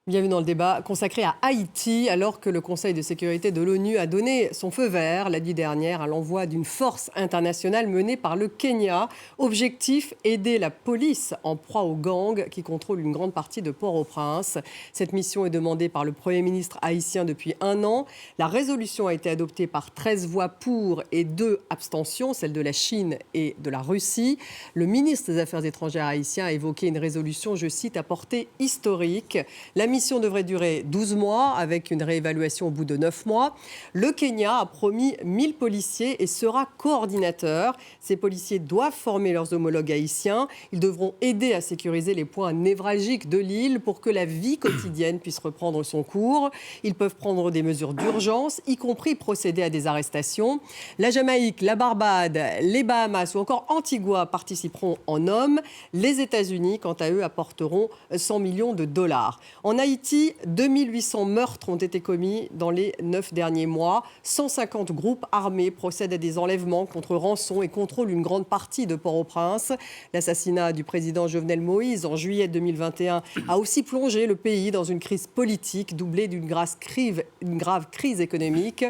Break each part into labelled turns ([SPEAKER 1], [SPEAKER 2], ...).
[SPEAKER 1] Bienvenue dans le débat consacré à Haïti, alors que le Conseil de sécurité de l'ONU a donné son feu vert la nuit dernière à l'envoi d'une force internationale menée par le Kenya. Objectif, aider la police en proie aux gangs qui contrôlent une grande partie de Port-au-Prince. Cette mission est demandée par le Premier ministre haïtien depuis 1 an. La résolution a été adoptée par 13 voix pour et 2 abstentions, celles de la Chine et de la Russie. Le ministre des Affaires étrangères haïtien a évoqué une résolution, je cite, à portée historique. La mission devrait durer 12 mois avec une réévaluation au bout de 9 mois. Le Kenya a promis 1000 policiers et sera coordinateur. Ces policiers doivent former leurs homologues haïtiens. Ils devront aider à sécuriser les points névralgiques de l'île pour que la vie quotidienne puisse reprendre son cours. Ils peuvent prendre des mesures d'urgence, y compris procéder à des arrestations. La Jamaïque, la Barbade, les Bahamas ou encore Antigua participeront en hommes. Les États-Unis, quant à eux, apporteront 100 millions de dollars. En Haïti, 2800 meurtres ont été commis dans les 9 derniers mois. 150 groupes armés procèdent à des enlèvements contre rançon et contrôlent une grande partie de Port-au-Prince. L'assassinat du président Jovenel Moïse en juillet 2021 a aussi plongé le pays dans une crise politique doublée d'une grave crise économique.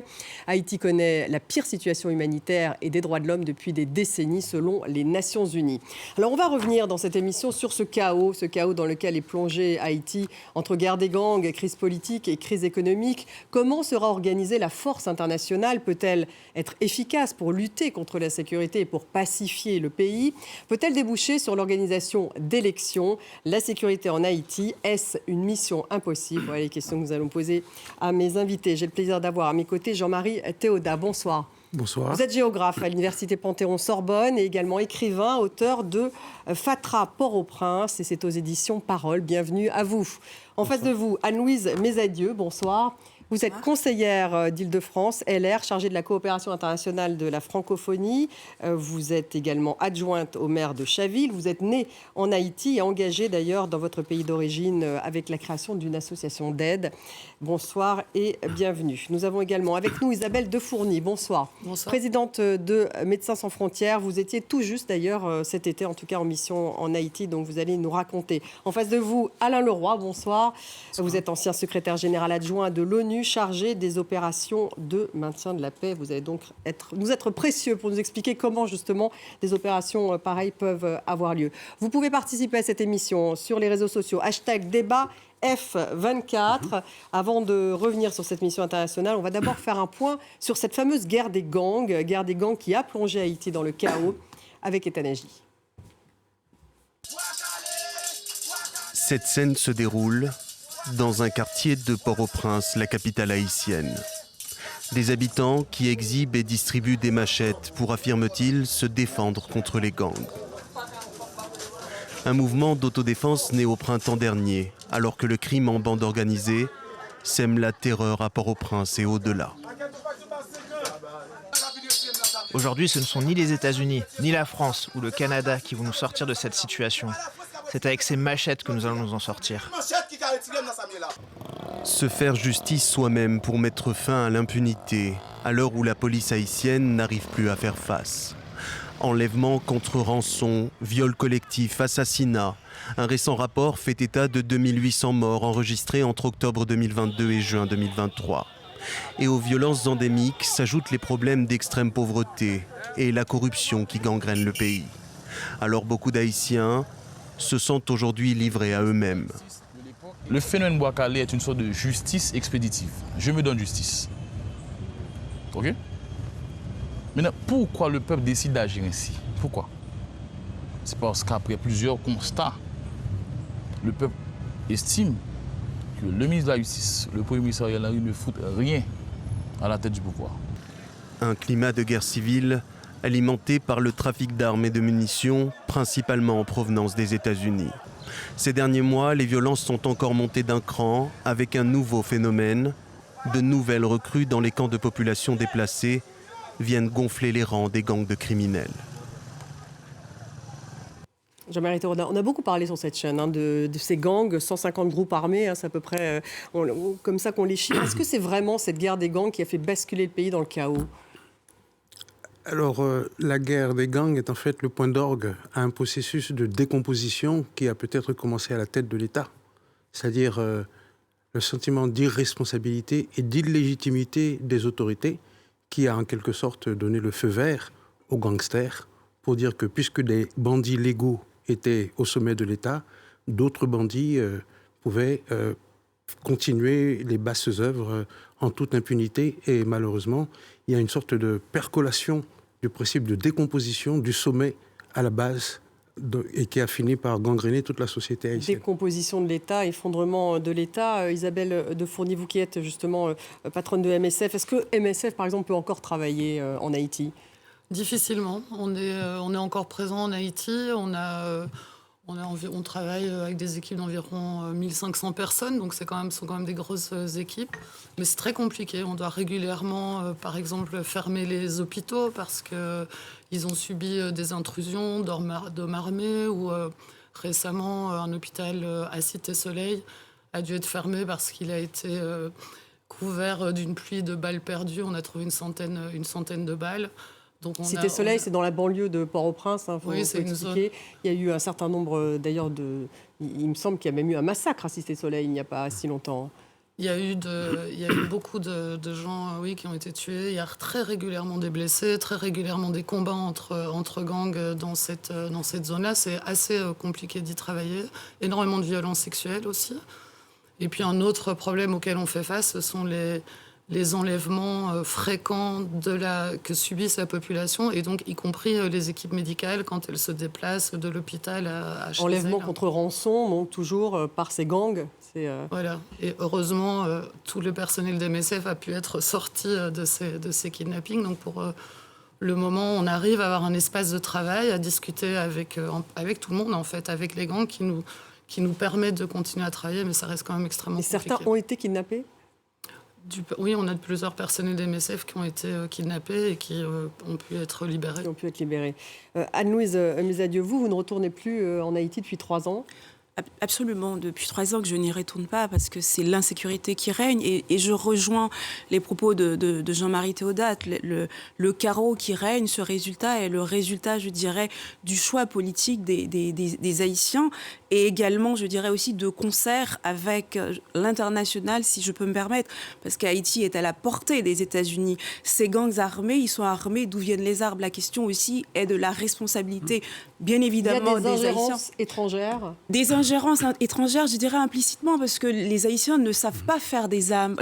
[SPEAKER 1] Haïti connaît la pire situation humanitaire et des droits de l'homme depuis des décennies selon les Nations Unies. Alors on va revenir dans cette émission sur ce chaos dans lequel est plongé Haïti entre guerre des gangs, crise politique et crise économique. Comment sera organisée la force internationale? Peut-elle être efficace pour lutter contre la sécurité et pour pacifier le pays? Peut-elle déboucher sur l'organisation d'élections? La sécurité en Haïti, est-ce une mission impossible? Voilà les questions que nous allons poser à mes invités. J'ai le plaisir d'avoir à mes côtés Jean-Marie Théodat. Bonsoir.
[SPEAKER 2] Bonsoir.
[SPEAKER 1] Vous êtes géographe à l'Université Panthéon-Sorbonne et également écrivain, auteur de Fatra Port-au-Prince et c'est aux éditions Parole. Bienvenue à vous. En face de vous, Anne-Louise Mézadieu, bonsoir. Vous êtes conseillère d'Île-de-France, LR, chargée de la coopération internationale de la francophonie. Vous êtes également adjointe au maire de Chaville. Vous êtes née en Haïti et engagée d'ailleurs dans votre pays d'origine avec la création d'une association d'aide. Bonsoir et bienvenue. Nous avons également avec nous Isabelle Defourny. Bonsoir.
[SPEAKER 3] Bonsoir.
[SPEAKER 1] Présidente de Médecins sans frontières. Vous étiez tout juste d'ailleurs cet été, en tout cas en mission en Haïti, donc vous allez nous raconter. En face de vous, Alain Leroy. Bonsoir. Vous êtes ancien secrétaire général adjoint de l'ONU, chargé des opérations de maintien de la paix. Vous allez donc nous être précieux pour nous expliquer comment justement des opérations pareilles peuvent avoir lieu. Vous pouvez participer à cette émission sur les réseaux sociaux, #débat F24. Avant de revenir sur cette mission internationale, on va d'abord faire un point sur cette fameuse guerre des gangs qui a plongé Haïti dans le chaos avec Etanaji.
[SPEAKER 4] Cette scène se déroule dans un quartier de Port-au-Prince, la capitale haïtienne. Des habitants qui exhibent et distribuent des machettes pour, affirment-ils, se défendre contre les gangs. Un mouvement d'autodéfense né au printemps dernier, alors que le crime en bande organisée sème la terreur à Port-au-Prince et au-delà.
[SPEAKER 5] Aujourd'hui, ce ne sont ni les États-Unis, ni la France ou le Canada qui vont nous sortir de cette situation. C'est avec ces machettes que nous allons nous en sortir.
[SPEAKER 4] Se faire justice soi-même pour mettre fin à l'impunité, à l'heure où la police haïtienne n'arrive plus à faire face. Enlèvement contre rançon, viol collectif, assassinat. Un récent rapport fait état de 2800 morts enregistrés entre octobre 2022 et juin 2023. Et aux violences endémiques s'ajoutent les problèmes d'extrême pauvreté et la corruption qui gangrènent le pays. Alors beaucoup d'Haïtiens se sentent aujourd'hui livrés à eux-mêmes.
[SPEAKER 6] Le phénomène Bouakale est une sorte de justice expéditive. Je me donne justice. OK? Maintenant, pourquoi le peuple décide d'agir ainsi? Pourquoi? C'est parce qu'après plusieurs constats, le peuple estime que le ministre de la Justice, le Premier ministre Ariel Henry ne fout rien à la tête du pouvoir.
[SPEAKER 4] Un climat de guerre civile alimenté par le trafic d'armes et de munitions, principalement en provenance des États-Unis. Ces derniers mois, les violences sont encore montées d'un cran avec un nouveau phénomène. De nouvelles recrues dans les camps de population déplacés viennent gonfler les rangs des gangs de criminels.
[SPEAKER 1] Jean-Marie Théodat, on a beaucoup parlé sur cette chaîne de ces gangs, 150 groupes armés, c'est à peu près comme ça qu'on les chiffre. Est-ce que c'est vraiment cette guerre des gangs qui a fait basculer le pays dans le chaos?
[SPEAKER 2] Alors, la guerre des gangs est en fait le point d'orgue à un processus de décomposition qui a peut-être commencé à la tête de l'État. C'est-à-dire le sentiment d'irresponsabilité et d'illégitimité des autorités qui a en quelque sorte donné le feu vert aux gangsters pour dire que puisque des bandits légaux étaient au sommet de l'État, d'autres bandits pouvaient continuer les basses œuvres en toute impunité. Et malheureusement, il y a une sorte de percolation du principe de décomposition du sommet à la base et qui a fini par gangréner toute la société haïtienne.
[SPEAKER 1] Décomposition de l'État, effondrement de l'État. Isabelle de Fourny, vous qui êtes justement patronne de MSF, est-ce que MSF, par exemple, peut encore travailler en Haïti ?
[SPEAKER 3] Difficilement. On est encore présent en Haïti. On travaille avec des équipes d'environ 1500 personnes, donc sont quand même des grosses équipes. Mais c'est très compliqué. On doit régulièrement, par exemple, fermer les hôpitaux parce qu'ils ont subi des intrusions d'hommes armés ou récemment, un hôpital à Cité-Soleil a dû être fermé parce qu'il a été couvert d'une pluie de balles perdues. On a trouvé une centaine de balles.
[SPEAKER 1] Cité-Soleil, c'est dans la banlieue de Port-au-Prince, faut
[SPEAKER 3] c'est une zone.
[SPEAKER 1] Il y a eu un certain nombre, d'ailleurs, il me semble qu'il y a même eu un massacre à Cité-Soleil il n'y a pas si longtemps.
[SPEAKER 3] Il y a eu beaucoup de gens qui ont été tués. Il y a très régulièrement des blessés, très régulièrement des combats entre gangs dans cette zone-là. C'est assez compliqué d'y travailler. Énormément de violences sexuelles aussi. Et puis un autre problème auquel on fait face, ce sont les enlèvements fréquents que subissent la population, et donc y compris les équipes médicales quand elles se déplacent de l'hôpital à chez
[SPEAKER 1] enlèvement
[SPEAKER 3] elles.
[SPEAKER 1] contre rançon, donc toujours par ces gangs.
[SPEAKER 3] Voilà. Et heureusement, tout le personnel de MSF a pu être sorti de ces kidnappings. Donc pour le moment, on arrive à avoir un espace de travail, à discuter avec tout le monde, en fait, avec les gangs qui nous permettent de continuer à travailler, mais ça reste quand même extrêmement compliqué.
[SPEAKER 1] Et certains ont été kidnappés ?
[SPEAKER 3] Oui, on a plusieurs personnels des MSF qui ont été kidnappés et qui ont pu être libérés.
[SPEAKER 1] Anne-Louise Mesadieu, vous ne retournez plus en Haïti depuis 3 ans ?
[SPEAKER 7] Absolument. Depuis 3 ans que je n'y retourne pas parce que c'est l'insécurité qui règne. Et je rejoins les propos de Jean-Marie Théodate. Le chaos qui règne, ce résultat est le résultat, je dirais, du choix politique des Haïtiens et également, je dirais aussi, de concert avec l'international, si je peux me permettre, parce qu'Haïti est à la portée des États-Unis. Ces gangs armés, ils sont armés, d'où viennent les armes ? La question aussi est de la responsabilité, bien évidemment, des Haïtiens.
[SPEAKER 1] Il y a des ingérences étrangères ?
[SPEAKER 7] Des ingérences étrangères, je dirais implicitement, parce que les Haïtiens ne savent pas faire les armes.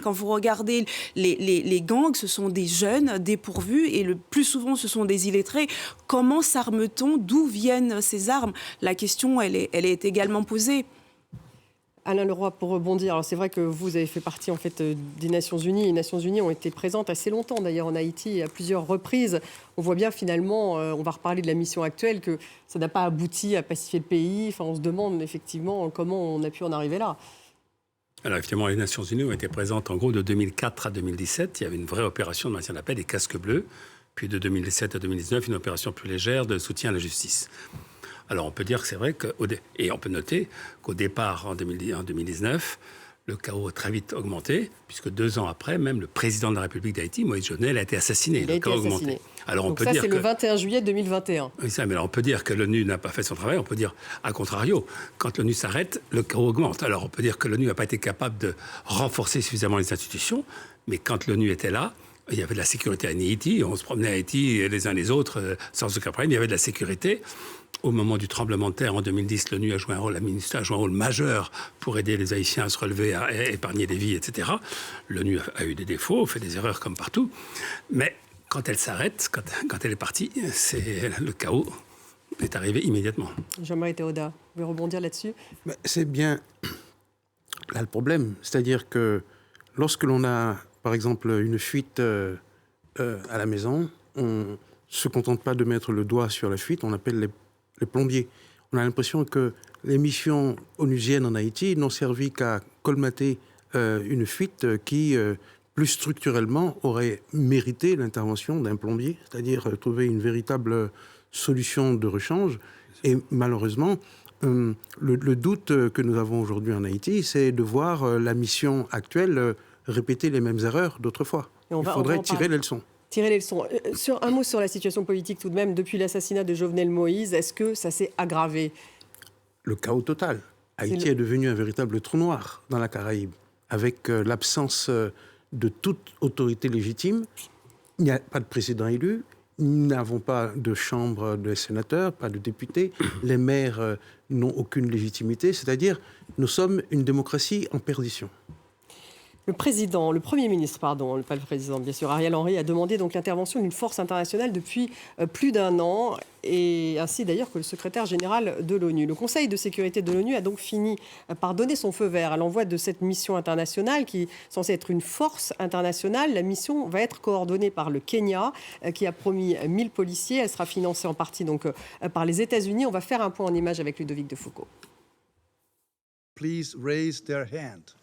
[SPEAKER 7] Quand vous regardez les gangs, ce sont des jeunes dépourvus et le plus souvent, ce sont des illettrés. Comment s'arme-t-on ? D'où viennent ces armes ? La question, elle est également posée.
[SPEAKER 1] Alain Leroy, pour rebondir, alors c'est vrai que vous avez fait partie en fait des Nations Unies. Les Nations Unies ont été présentes assez longtemps d'ailleurs en Haïti à plusieurs reprises. On voit bien finalement, on va reparler de la mission actuelle, que ça n'a pas abouti à pacifier le pays. Enfin, on se demande effectivement comment on a pu en arriver là.
[SPEAKER 8] Alors effectivement, les Nations Unies ont été présentes en gros de 2004 à 2017. Il y avait une vraie opération de maintien de la paix, des casques bleus. Puis de 2017 à 2019, une opération plus légère de soutien à la justice. Alors on peut dire que c'est vrai et on peut noter qu'au départ, en 2019, le chaos a très vite augmenté, puisque 2 ans après, même le président de la République d'Haïti, Moïse Jovenel, a été assassiné.
[SPEAKER 1] Il a été assassiné.
[SPEAKER 8] Alors,
[SPEAKER 1] donc ça, c'est le 21 juillet 2021.
[SPEAKER 8] Oui, ça, mais alors on peut dire que l'ONU n'a pas fait son travail. On peut dire, à contrario, quand l'ONU s'arrête, le chaos augmente. Alors on peut dire que l'ONU n'a pas été capable de renforcer suffisamment les institutions, mais quand l'ONU était là, il y avait de la sécurité à Haïti. On se promenait à Haïti les uns les autres sans aucun problème. Il y avait de la sécurité. Au moment du tremblement de terre en 2010, l'ONU a joué un rôle majeur pour aider les Haïtiens à se relever, à épargner des vies, etc. L'ONU a eu des défauts, fait des erreurs comme partout. Mais quand elle s'arrête, quand elle est partie, le chaos est arrivé immédiatement.
[SPEAKER 1] Jean-Marie Théodate, vous voulez rebondir là-dessus ?
[SPEAKER 2] C'est bien là le problème. C'est-à-dire que lorsque l'on a, par exemple, une fuite à la maison, on ne se contente pas de mettre le doigt sur la fuite, on appelle les plombiers. On a l'impression que les missions onusiennes en Haïti n'ont servi qu'à colmater une fuite qui, plus structurellement, aurait mérité l'intervention d'un plombier, c'est-à-dire trouver une véritable solution de rechange. Et malheureusement, le doute que nous avons aujourd'hui en Haïti, c'est de voir la mission actuelle répéter les mêmes erreurs d'autrefois. Il faudrait tirer les leçons.
[SPEAKER 1] Tirer les leçons. Un mot sur la situation politique tout de même. Depuis l'assassinat de Jovenel Moïse, est-ce que ça s'est aggravé ?
[SPEAKER 2] Le chaos total. Haïti est devenu un véritable trou noir dans la Caraïbe, avec l'absence de toute autorité légitime. Il n'y a pas de président élu, nous n'avons pas de chambre de sénateurs, pas de députés, les maires n'ont aucune légitimité, c'est-à-dire nous sommes une démocratie en perdition.
[SPEAKER 1] Le Premier ministre, pas le président, bien sûr, Ariel Henry, a demandé donc l'intervention d'une force internationale depuis plus d'1 an, et ainsi d'ailleurs que le secrétaire général de l'ONU. Le Conseil de sécurité de l'ONU a donc fini par donner son feu vert à l'envoi de cette mission internationale qui est censée être une force internationale. La mission va être coordonnée par le Kenya, qui a promis 1000 policiers. Elle sera financée en partie donc par les États-Unis. On va faire un point en images avec Ludovic Defoucault.
[SPEAKER 9] Please raise their hand.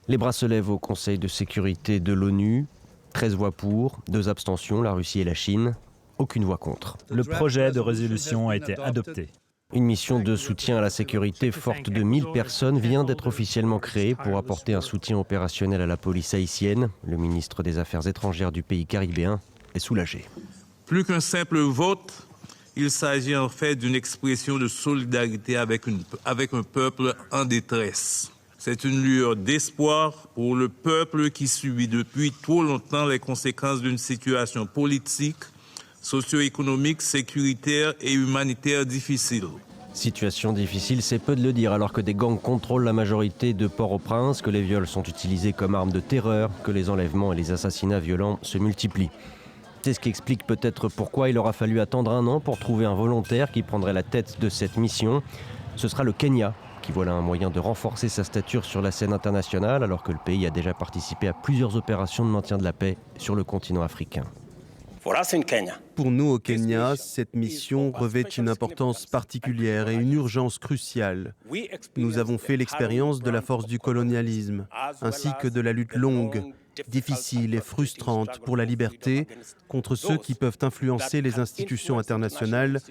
[SPEAKER 10] Les bras se lèvent au Conseil de sécurité de l'ONU. 13 voix pour, 2 abstentions, la Russie et la Chine. Aucune voix contre.
[SPEAKER 11] Le projet de résolution a été adopté.
[SPEAKER 10] Une mission de soutien à la sécurité forte de 1000 personnes vient d'être officiellement créée pour apporter un soutien opérationnel à la police haïtienne. Le ministre des Affaires étrangères du pays caribéen est soulagé.
[SPEAKER 12] Plus qu'un simple vote, il s'agit en fait d'une expression de solidarité avec un peuple en détresse. C'est une lueur d'espoir pour le peuple qui subit depuis trop longtemps les conséquences d'une situation politique, socio-économique, sécuritaire et humanitaire difficile.
[SPEAKER 10] Situation difficile, c'est peu de le dire, alors que des gangs contrôlent la majorité de Port-au-Prince, que les viols sont utilisés comme arme de terreur, que les enlèvements et les assassinats violents se multiplient. C'est ce qui explique peut-être pourquoi il aura fallu attendre 1 an pour trouver un volontaire qui prendrait la tête de cette mission. Ce sera le Kenya, qui voilà un moyen de renforcer sa stature sur la scène internationale, alors que le pays a déjà participé à plusieurs opérations de maintien de la paix sur le continent africain.
[SPEAKER 4] Pour nous au Kenya, cette mission revêt une importance particulière et une urgence cruciale. Nous avons fait l'expérience de la force du colonialisme, ainsi que de la lutte longue, difficile et frustrante pour la liberté contre ceux qui peuvent influencer les institutions internationales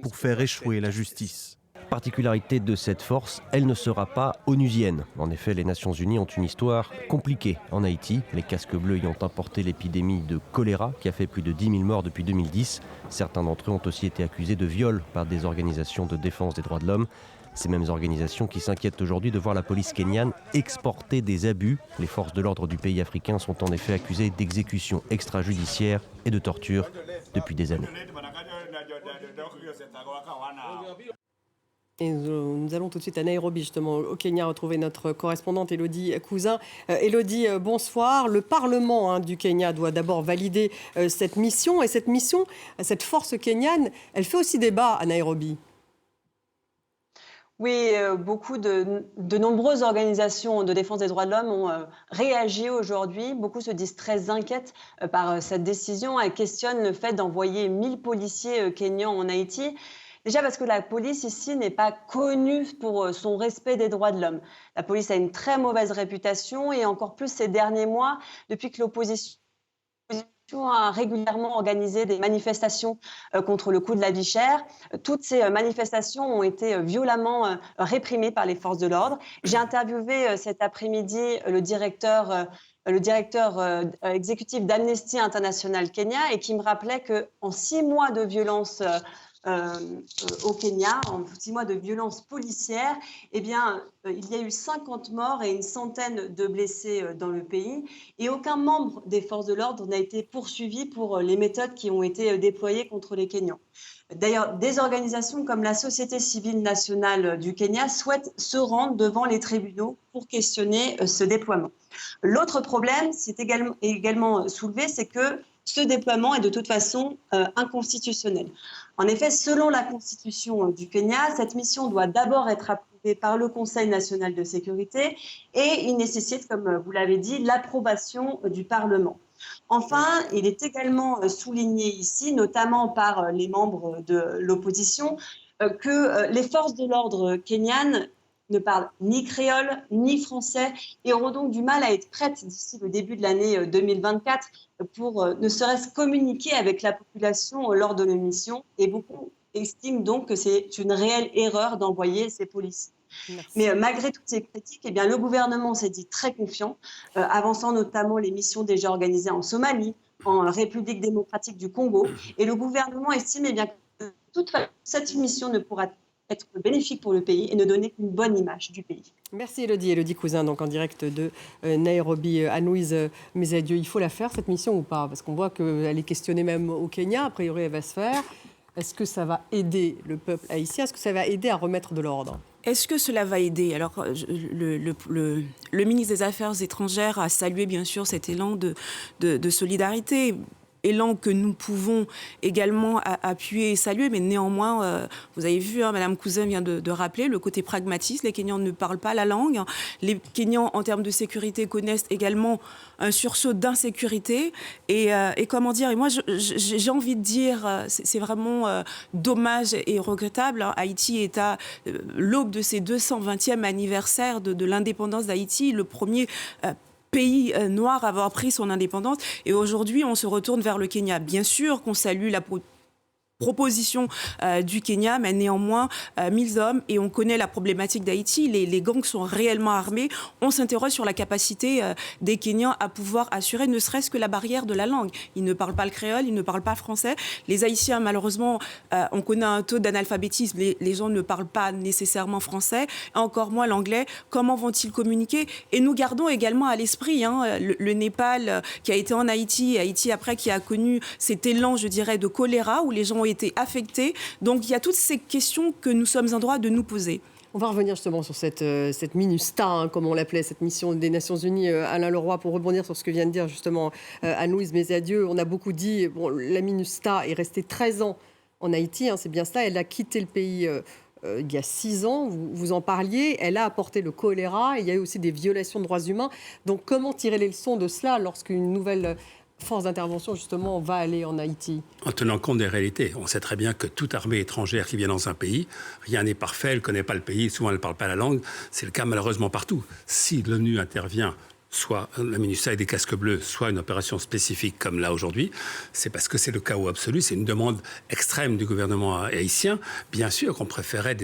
[SPEAKER 4] pour faire échouer la justice.
[SPEAKER 10] Particularité de cette force, elle ne sera pas onusienne. En effet, les Nations Unies ont une histoire compliquée en Haïti, les casques bleus ayant importé l'épidémie de choléra qui a fait plus de 10 000 morts depuis 2010. Certains d'entre eux ont aussi été accusés de viol par des organisations de défense des droits de l'homme. Ces mêmes organisations qui s'inquiètent aujourd'hui de voir la police kenyane exporter des abus. Les forces de l'ordre du pays africain sont en effet accusées d'exécutions extrajudiciaires et de torture depuis des années.
[SPEAKER 1] Et nous allons tout de suite à Nairobi, justement, au Kenya, retrouver notre correspondante Élodie Cousin. Élodie, bonsoir. Le Parlement du Kenya doit d'abord valider cette mission. Et cette force kenyane, elle fait aussi débat à Nairobi.
[SPEAKER 13] Oui, beaucoup de nombreuses organisations de défense des droits de l'homme ont réagi aujourd'hui. Beaucoup se disent très inquiètes par cette décision. Elles questionnent le fait d'envoyer 1000 policiers kenyans en Haïti. Déjà parce que la police ici n'est pas connue pour son respect des droits de l'homme. La police a une très mauvaise réputation et encore plus ces derniers mois, depuis que l'opposition a régulièrement organisé des manifestations contre le coût de la vie chère. Toutes ces manifestations ont été violemment réprimées par les forces de l'ordre. J'ai interviewé cet après-midi le directeur exécutif d'Amnesty International Kenya et qui me rappelait qu'en 6 mois de violence au Kenya, en 6 mois de violences policières, il y a eu 50 morts et une centaine de blessés dans le pays. Et aucun membre des forces de l'ordre n'a été poursuivi pour les méthodes qui ont été déployées contre les Kenyans. D'ailleurs, des organisations comme la Société civile nationale du Kenya souhaitent se rendre devant les tribunaux pour questionner ce déploiement. L'autre problème, c'est également soulevé, c'est que ce déploiement est de toute façon inconstitutionnel. En effet, selon la Constitution du Kenya, cette mission doit d'abord être approuvée par le Conseil national de sécurité et il nécessite, comme vous l'avez dit, l'approbation du Parlement. Enfin, il est également souligné ici, notamment par les membres de l'opposition, que les forces de l'ordre kenyanes ne parlent ni créole ni français et auront donc du mal à être prêtes d'ici le début de l'année 2024 pour ne serait-ce communiquer avec la population lors de nos missions. Et beaucoup estiment donc que c'est une réelle erreur d'envoyer ces policiers. Merci. Mais malgré toutes ces critiques, le gouvernement s'est dit très confiant, avançant notamment les missions déjà organisées en Somalie, en République démocratique du Congo. Et le gouvernement estime que de toute façon, cette mission ne pourra être bénéfique pour le pays et ne donner qu'une bonne image du pays.
[SPEAKER 1] Merci Élodie Cousin, donc en direct de Nairobi. Anne-Louise Mesadieu, il faut la faire cette mission ou pas? Parce qu'on voit qu'elle est questionnée même au Kenya, a priori elle va se faire. Est-ce que ça va aider le peuple haïtien? Est-ce que ça va aider à remettre de l'ordre?
[SPEAKER 7] Est-ce que cela va aider? Alors, le ministre des Affaires étrangères a salué bien sûr cet élan de solidarité. Élan que nous pouvons également appuyer et saluer, mais néanmoins, vous avez vu, Madame Cousin vient de rappeler le côté pragmatiste. Les Kenyans ne parlent pas la langue. Les Kenyans, en termes de sécurité, connaissent également un sursaut d'insécurité. Et comment dire, et moi, j'ai envie de dire, c'est vraiment dommage et regrettable. Haïti est à l'aube de ses 220e anniversaire de l'indépendance d'Haïti, le premier pays noir à avoir pris son indépendance. Et aujourd'hui, on se retourne vers le Kenya. Bien sûr qu'on salue la proposition du Kenya, mais néanmoins 1000 hommes, et on connaît la problématique d'Haïti, les gangs sont réellement armés. On s'interroge sur la capacité des Kenyans à pouvoir assurer ne serait-ce que la barrière de la langue. Ils ne parlent pas le créole, ils ne parlent pas le français. Les Haïtiens, malheureusement, on connaît un taux d'analphabétisme, les gens ne parlent pas nécessairement français, encore moins l'anglais. Comment vont-ils communiquer? Et nous gardons également à l'esprit le Népal qui a été en Haïti, Haïti après qui a connu cet élan, je dirais, de choléra où les gens ont été affectés. Donc il y a toutes ces questions que nous sommes en droit de nous poser.
[SPEAKER 1] On va revenir justement sur cette MINUSTA, comme on l'appelait, cette mission des Nations Unies, Alain Leroy, pour rebondir sur ce que vient de dire justement Anne-Louise Mesadieu. On a beaucoup dit, la MINUSTA est restée 13 ans en Haïti, c'est bien ça, elle a quitté le pays il y a 6 ans, vous en parliez, elle a apporté le choléra, il y a eu aussi des violations de droits humains. Donc comment tirer les leçons de cela lorsqu'une nouvelle force d'intervention, justement, va aller en Haïti?
[SPEAKER 8] En tenant compte des réalités. On sait très bien que toute armée étrangère qui vient dans un pays, rien n'est parfait, elle ne connaît pas le pays, souvent elle ne parle pas la langue. C'est le cas malheureusement partout. Si l'ONU intervient, soit la MINUSTA et des casques bleus, soit une opération spécifique comme là aujourd'hui, c'est parce que c'est le chaos absolu, c'est une demande extrême du gouvernement haïtien. Bien sûr qu'on préférait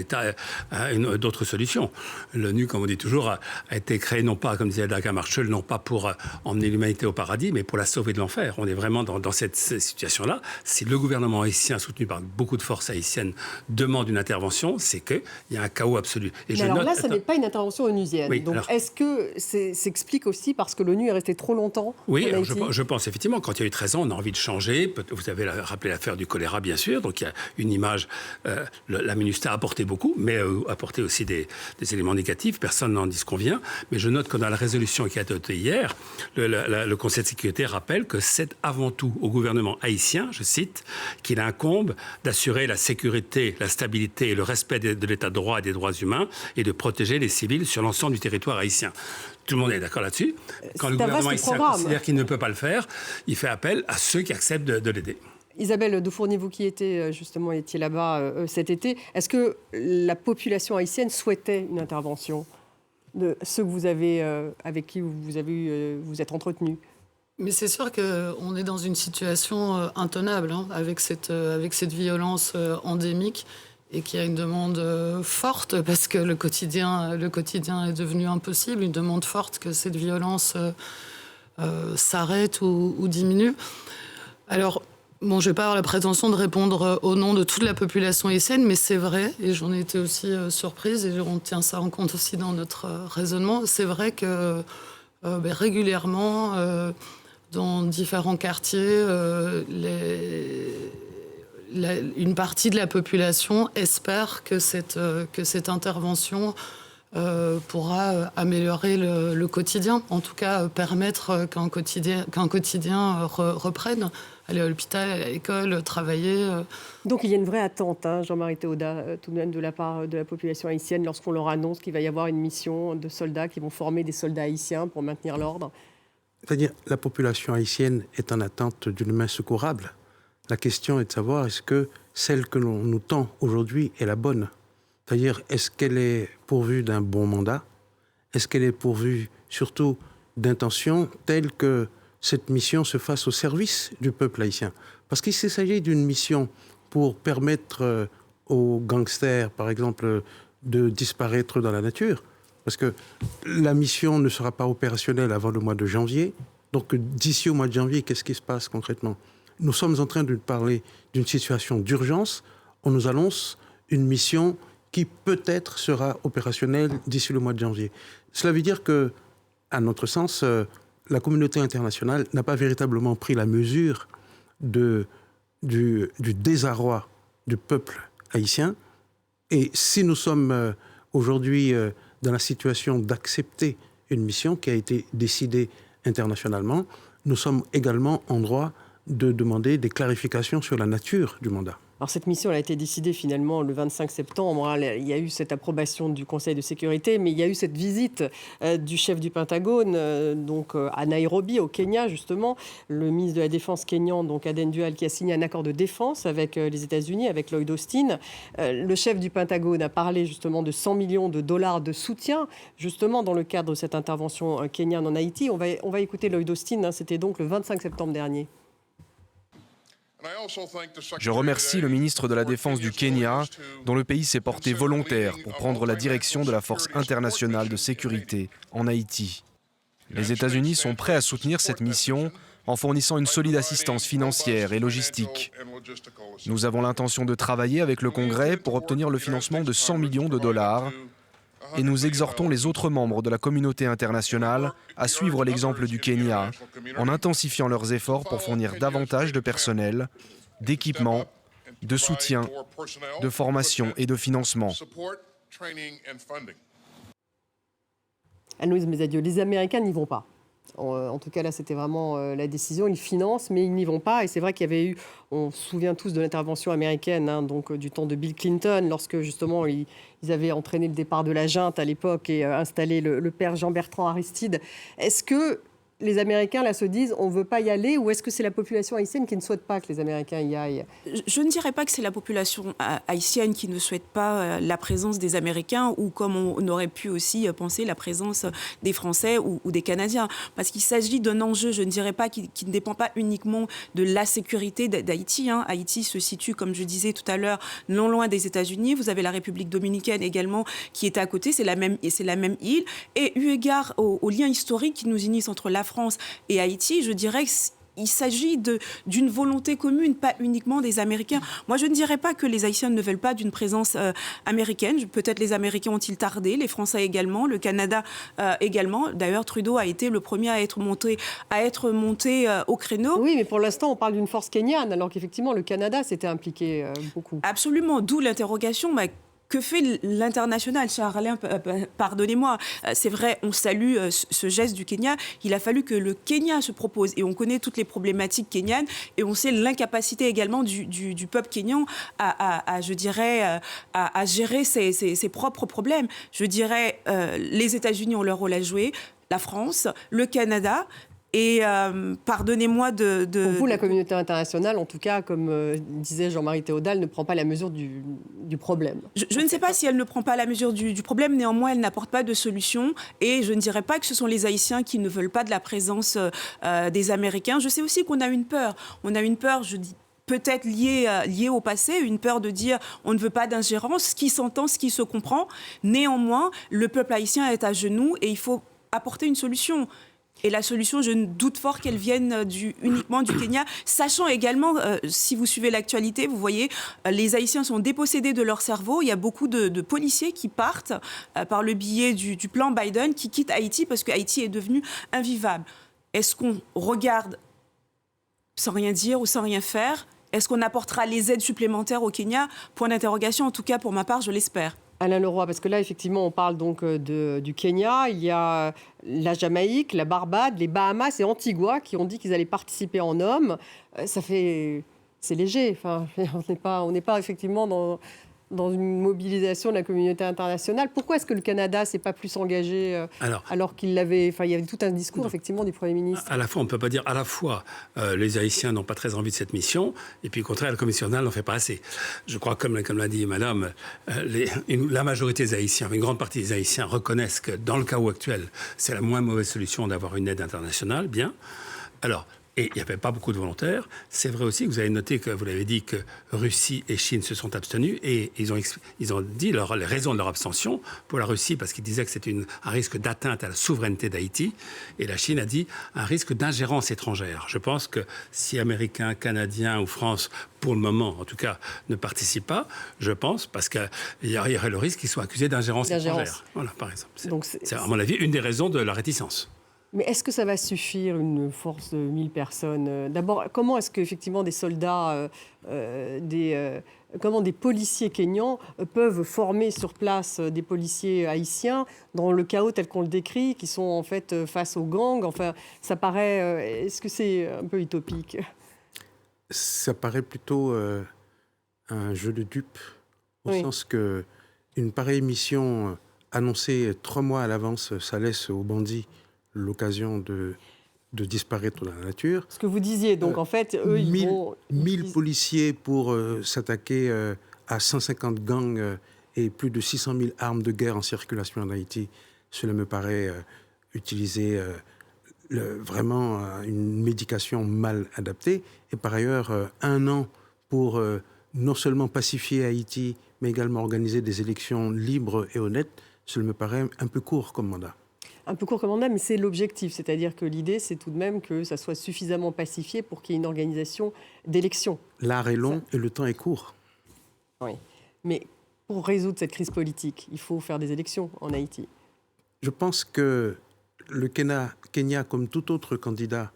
[SPEAKER 8] d'autres solutions. L'ONU, comme on dit toujours, a été créée non pas, comme disait Dag Hammarskjöld, non pas pour emmener l'humanité au paradis, mais pour la sauver de l'enfer. On est vraiment dans cette situation-là. Si le gouvernement haïtien, soutenu par beaucoup de forces haïtiennes, demande une intervention, c'est qu'il y a un chaos absolu.
[SPEAKER 1] Et alors là, ce n'est pas une intervention onusienne. Oui, donc est-ce que s'explique aussi parce que l'ONU est restée trop longtemps?
[SPEAKER 8] Oui, alors je pense effectivement, quand il y a eu 13 ans, on a envie de changer. Vous avez rappelé l'affaire du choléra, bien sûr. Donc il y a une image, la MINUSTA a apporté beaucoup, mais a apporté aussi des éléments négatifs. Personne n'en disconvient. Mais je note que dans la résolution qui a été adoptée hier, le Conseil de sécurité rappelle que c'est avant tout au gouvernement haïtien, je cite, qu'il incombe d'assurer la sécurité, la stabilité et le respect de l'état de droit et des droits humains et de protéger les civils sur l'ensemble du territoire haïtien. Tout le monde est d'accord là-dessus. Quand le gouvernement haïtien considère qu'il ne peut pas le faire, il fait appel à ceux qui acceptent de l'aider.
[SPEAKER 1] Isabelle Dufourny, vous qui étiez là-bas cet été, est-ce que la population haïtienne souhaitait une intervention de ceux que vous avez, avec qui vous êtes entretenus?
[SPEAKER 3] Mais c'est sûr qu'on est dans une situation intenable avec cette violence endémique. Et qu'il y a une demande forte, parce que le quotidien est devenu impossible, une demande forte que cette violence s'arrête ou diminue. Alors, je ne vais pas avoir la prétention de répondre au nom de toute la population haïtienne, mais c'est vrai, et j'en ai été aussi surprise, et on tient ça en compte aussi dans notre raisonnement, c'est vrai que régulièrement, dans différents quartiers, une partie de la population espère que cette intervention pourra améliorer le quotidien, en tout cas permettre qu'un quotidien reprenne, aller à l'hôpital, à l'école, travailler.
[SPEAKER 1] Donc il y a une vraie attente, Jean-Marie Théodat, tout de même de la part de la population haïtienne, lorsqu'on leur annonce qu'il va y avoir une mission de soldats qui vont former des soldats haïtiens pour maintenir l'ordre.
[SPEAKER 2] C'est-à-dire, la population haïtienne est en attente d'une main secourable. La question est de savoir, est-ce que celle que l'on nous tend aujourd'hui est la bonne? C'est-à-dire, est-ce qu'elle est pourvue d'un bon mandat? Est-ce qu'elle est pourvue surtout d'intentions telles que cette mission se fasse au service du peuple haïtien? Parce qu'il s'agit d'une mission pour permettre aux gangsters, par exemple, de disparaître dans la nature. Parce que la mission ne sera pas opérationnelle avant le mois de janvier. Donc d'ici au mois de janvier, qu'est-ce qui se passe concrètement? Nous sommes en train de parler d'une situation d'urgence. On nous annonce une mission qui peut-être sera opérationnel d'ici le mois de janvier. Cela veut dire que, à notre sens, la communauté internationale n'a pas véritablement pris la mesure du désarroi du peuple haïtien. Et si nous sommes aujourd'hui dans la situation d'accepter une mission qui a été décidée internationalement, nous sommes également en droit de demander des clarifications sur la nature du mandat.
[SPEAKER 1] Alors cette mission elle a été décidée finalement le 25 septembre. Il y a eu cette approbation du Conseil de sécurité, mais il y a eu cette visite du chef du Pentagone donc à Nairobi, au Kenya justement. Le ministre de la Défense kényan, donc Aden Duale, qui a signé un accord de défense avec les États-Unis, avec Lloyd Austin. Le chef du Pentagone a parlé justement de 100 millions de dollars de soutien, justement dans le cadre de cette intervention kenyane en Haïti. On va écouter Lloyd Austin, c'était donc le 25 septembre dernier.
[SPEAKER 9] Je remercie le ministre de la Défense du Kenya, dont le pays s'est porté volontaire pour prendre la direction de la force internationale de sécurité en Haïti. Les États-Unis sont prêts à soutenir cette mission en fournissant une solide assistance financière et logistique. Nous avons l'intention de travailler avec le Congrès pour obtenir le financement de 100 millions de dollars et nous exhortons les autres membres de la communauté internationale à suivre l'exemple du Kenya en intensifiant leurs efforts pour fournir davantage de personnel, d'équipement, de soutien, de formation et de financement.
[SPEAKER 1] Anne-Louise Mesadieu, les Américains n'y vont pas. En tout cas, là, c'était vraiment la décision. Ils financent, mais ils n'y vont pas. Et c'est vrai qu'il y avait eu, on se souvient tous de l'intervention américaine, donc du temps de Bill Clinton, lorsque justement ils avaient entraîné le départ de la junte à l'époque et installé le père Jean-Bertrand Aristide. Est-ce que les Américains là se disent on ne veut pas y aller, ou est-ce que c'est la population haïtienne qui ne souhaite pas que les Américains y aillent?
[SPEAKER 7] Je ne dirais pas que c'est la population haïtienne qui ne souhaite pas la présence des Américains, ou comme on aurait pu aussi penser la présence des Français ou des Canadiens. Parce qu'il s'agit d'un enjeu, je ne dirais pas, qui ne dépend pas uniquement de la sécurité d'Haïti. Haïti se situe, comme je disais tout à l'heure, non loin des États-Unis. Vous avez la République dominicaine également qui est à côté, c'est la même île. Et eu égard aux liens historiques qui nous unissent entre la France et Haïti, je dirais qu'il s'agit d'une volonté commune, pas uniquement des Américains. Moi, je ne dirais pas que les Haïtiens ne veulent pas d'une présence américaine. Peut-être les Américains ont-ils tardé, les Français également, le Canada également. D'ailleurs, Trudeau a été le premier à être monté au créneau.
[SPEAKER 1] Oui, mais pour l'instant, on parle d'une force kenyane, alors qu'effectivement, le Canada s'était impliqué beaucoup.
[SPEAKER 7] Absolument, d'où l'interrogation. Que fait l'international, cher Alain, pardonnez-moi. C'est vrai, on salue ce geste du Kenya. Il a fallu que le Kenya se propose. Et on connaît toutes les problématiques kenyanes. Et on sait l'incapacité également du peuple kényan à gérer ses propres problèmes. Je dirais, les États-Unis ont leur rôle à jouer, la France, le Canada. Et pardonnez-moi
[SPEAKER 1] Pour vous, la communauté internationale, en tout cas, comme disait Jean-Marie Théodal, ne prend pas la mesure du problème.
[SPEAKER 7] Je ne sais pas si elle ne prend pas la mesure du problème. Néanmoins, elle n'apporte pas de solution. Et je ne dirais pas que ce sont les Haïtiens qui ne veulent pas de la présence des Américains. Je sais aussi qu'on a une peur. On a une peur, je dis, peut-être liée au passé, une peur de dire on ne veut pas d'ingérence, ce qui s'entend, ce qui se comprend. Néanmoins, le peuple haïtien est à genoux et il faut apporter une solution. Et la solution, je doute fort qu'elle vienne uniquement du Kenya, sachant également, si vous suivez l'actualité, vous voyez, les Haïtiens sont dépossédés de leur cerveau. Il y a beaucoup de policiers qui partent par le biais du plan Biden, qui quittent Haïti parce que Haïti est devenu invivable. Est-ce qu'on regarde sans rien dire ou sans rien faire? Est-ce qu'on apportera les aides supplémentaires au Kenya? Point d'interrogation, en tout cas pour ma part, je l'espère.
[SPEAKER 1] Alain Leroy, parce que là, effectivement, on parle donc du Kenya. Il y a la Jamaïque, la Barbade, les Bahamas et Antigua qui ont dit qu'ils allaient participer en hommes. C'est léger. Enfin, on n'est pas effectivement dans une mobilisation de la communauté internationale. Pourquoi est-ce que le Canada ne s'est pas plus engagé alors qu'il l'avait... Enfin, il y avait tout un discours, effectivement, du Premier ministre.
[SPEAKER 8] À la fois, on ne peut pas dire à la fois les Haïtiens n'ont pas très envie de cette mission, et puis au contraire, la Commission nationale n'en fait pas assez. Je crois, comme l'a dit Madame, la majorité des Haïtiens, une grande partie des Haïtiens reconnaissent que dans le chaos actuel, c'est la moins mauvaise solution d'avoir une aide internationale, bien. Alors, Et il n'y avait pas beaucoup de volontaires. C'est vrai aussi que vous avez noté que vous l'avez dit que Russie et Chine se sont abstenus et ils ont dit les raisons de leur abstention. Pour la Russie, parce qu'ils disaient que c'était un risque d'atteinte à la souveraineté d'Haïti. Et la Chine a dit un risque d'ingérence étrangère. Je pense que si Américains, Canadiens ou France, pour le moment en tout cas, ne participent pas, je pense, parce qu'il y aurait le risque qu'ils soient accusés d'ingérence étrangère. Voilà, par exemple. C'est à mon avis une des raisons de la réticence.
[SPEAKER 1] Mais est-ce que ça va suffire, une force de 1000 personnes? D'abord, comment est-ce qu'effectivement des soldats, comment des policiers kényans peuvent former sur place des policiers haïtiens dans le chaos tel qu'on le décrit, qui sont en fait face aux gangs? Enfin, ça paraît... est-ce que c'est un peu utopique?
[SPEAKER 2] Ça paraît plutôt un jeu de dupes, au sens que une pareille mission annoncée 3 mois à l'avance, ça laisse aux bandits l'occasion de disparaître dans la nature.
[SPEAKER 1] Ce que vous disiez, donc en fait, eux, ils vont...
[SPEAKER 2] 1000 policiers pour s'attaquer à 150 gangs et plus de 600 000 armes de guerre en circulation en Haïti, cela me paraît utiliser vraiment une médication mal adaptée. Et par ailleurs, 1 an pour non seulement pacifier Haïti, mais également organiser des élections libres et honnêtes, cela me paraît un peu court comme mandat.
[SPEAKER 1] Un peu court comme mandat, mais c'est l'objectif. C'est-à-dire que l'idée, c'est tout de même que ça soit suffisamment pacifié pour qu'il y ait une organisation d'élections.
[SPEAKER 2] L'art est long et le temps est court.
[SPEAKER 1] Oui, mais pour résoudre cette crise politique, il faut faire des élections en Haïti.
[SPEAKER 2] Je pense que le Kenya, comme tout autre candidat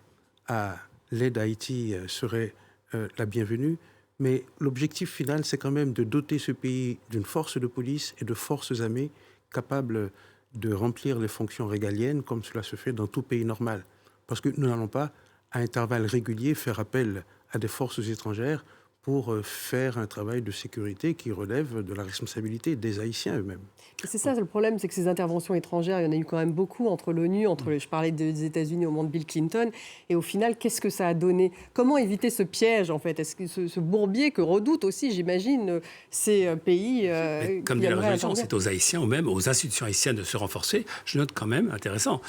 [SPEAKER 2] à l'aide à Haïti, serait la bienvenue. Mais l'objectif final, c'est quand même de doter ce pays d'une force de police et de forces armées capables de remplir les fonctions régaliennes comme cela se fait dans tout pays normal. Parce que nous n'allons pas, à intervalles réguliers, faire appel à des forces étrangères pour faire un travail de sécurité qui relève de la responsabilité des Haïtiens eux-mêmes.
[SPEAKER 1] Et c'est ça le problème, c'est que ces interventions étrangères, il y en a eu quand même beaucoup entre l'ONU, je parlais des États-Unis au moment de Bill Clinton, et au final, qu'est-ce que ça a donné? Comment éviter ce piège, en fait? Est-ce que ce bourbier que redoutent aussi, j'imagine, ces pays
[SPEAKER 8] comme dit la résolution, c'est aux Haïtiens ou même aux institutions haïtiennes de se renforcer. Je note quand même, intéressant,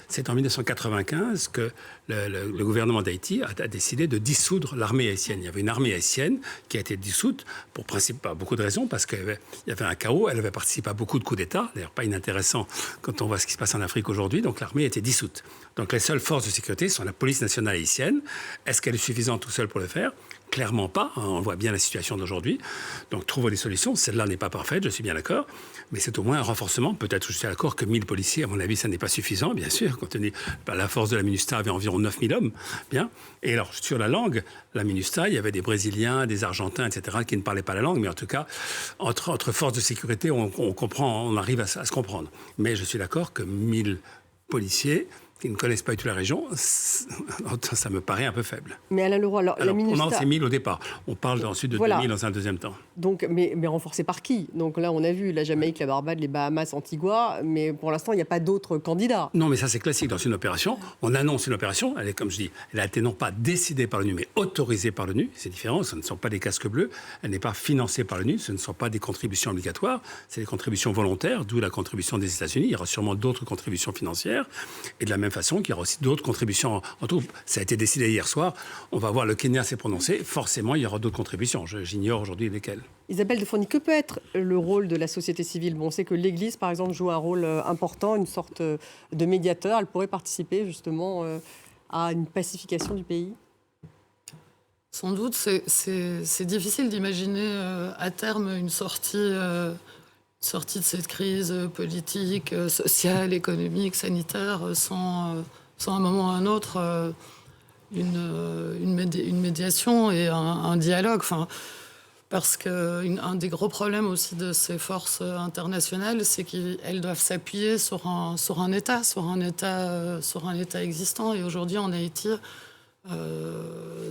[SPEAKER 8] c'est en 1995 que le gouvernement d'Haïti a décidé de dissoudre l'armée haïtienne. Il y avait une armée haïtienne qui a été dissoute pour beaucoup de raisons, parce qu'il y avait un chaos, elle avait participé à beaucoup de coups d'État, d'ailleurs pas inintéressant quand on voit ce qui se passe en Afrique aujourd'hui, donc l'armée a été dissoute. Donc les seules forces de sécurité sont la police nationale haïtienne. Est-ce qu'elle est suffisante tout seule pour le faire? Clairement pas, on voit bien la situation d'aujourd'hui. Donc trouvons des solutions, celle-là n'est pas parfaite, je suis bien d'accord, mais c'est au moins un renforcement. Peut-être je suis d'accord que 1000 policiers, à mon avis, ça n'est pas suffisant, bien sûr, compte tenu la force de la MINUSTAH avait environ 9000 hommes. Bien. Et alors, sur la langue, la MINUSTAH, il y avait des Brésiliens, des Argentins, etc., qui ne parlaient pas la langue, mais en tout cas, entre forces de sécurité, on comprend, on arrive à se comprendre. Mais je suis d'accord que 1000 policiers qui ne connaissent pas du tout la région, ça me paraît un peu faible.
[SPEAKER 1] Mais Alain Leroy, alors la MINUSTAH...
[SPEAKER 8] On en sait 1000 au départ. On parle ensuite de 2000 dans un deuxième temps.
[SPEAKER 1] Donc, mais renforcé par qui? Donc là, on a vu la Jamaïque, la Barbade, les Bahamas, Antigua, mais pour l'instant, il n'y a pas d'autres candidats.
[SPEAKER 8] Non, mais ça, c'est classique dans une opération. On annonce une opération, elle est, comme je dis, elle a été non pas décidée par l'ONU, mais autorisée par l'ONU. C'est différent, ce ne sont pas des casques bleus. Elle n'est pas financée par l'ONU, ce ne sont pas des contributions obligatoires, c'est des contributions volontaires, d'où la contribution des États-Unis. Il y aura sûrement d'autres contributions financières. Et de la même façon qu'il y aura aussi d'autres contributions en troupes. Ça a été décidé hier soir. On va voir, le Kenya s'est prononcé. Forcément, il y aura d'autres contributions. J'ignore aujourd'hui lesquelles.
[SPEAKER 1] Isabelle de Fourny, que peut être le rôle de la société civile? Bon, on sait que l'Église, par exemple, joue un rôle important, une sorte de médiateur. Elle pourrait participer justement à une pacification du pays?
[SPEAKER 3] Sans doute, c'est difficile d'imaginer à terme une sortie de cette crise politique, sociale, économique, sanitaire, sans à un moment ou à un autre une médiation et un dialogue. Enfin, parce qu'un des gros problèmes aussi de ces forces internationales, c'est qu'elles doivent s'appuyer sur un État existant. Et aujourd'hui, en Haïti,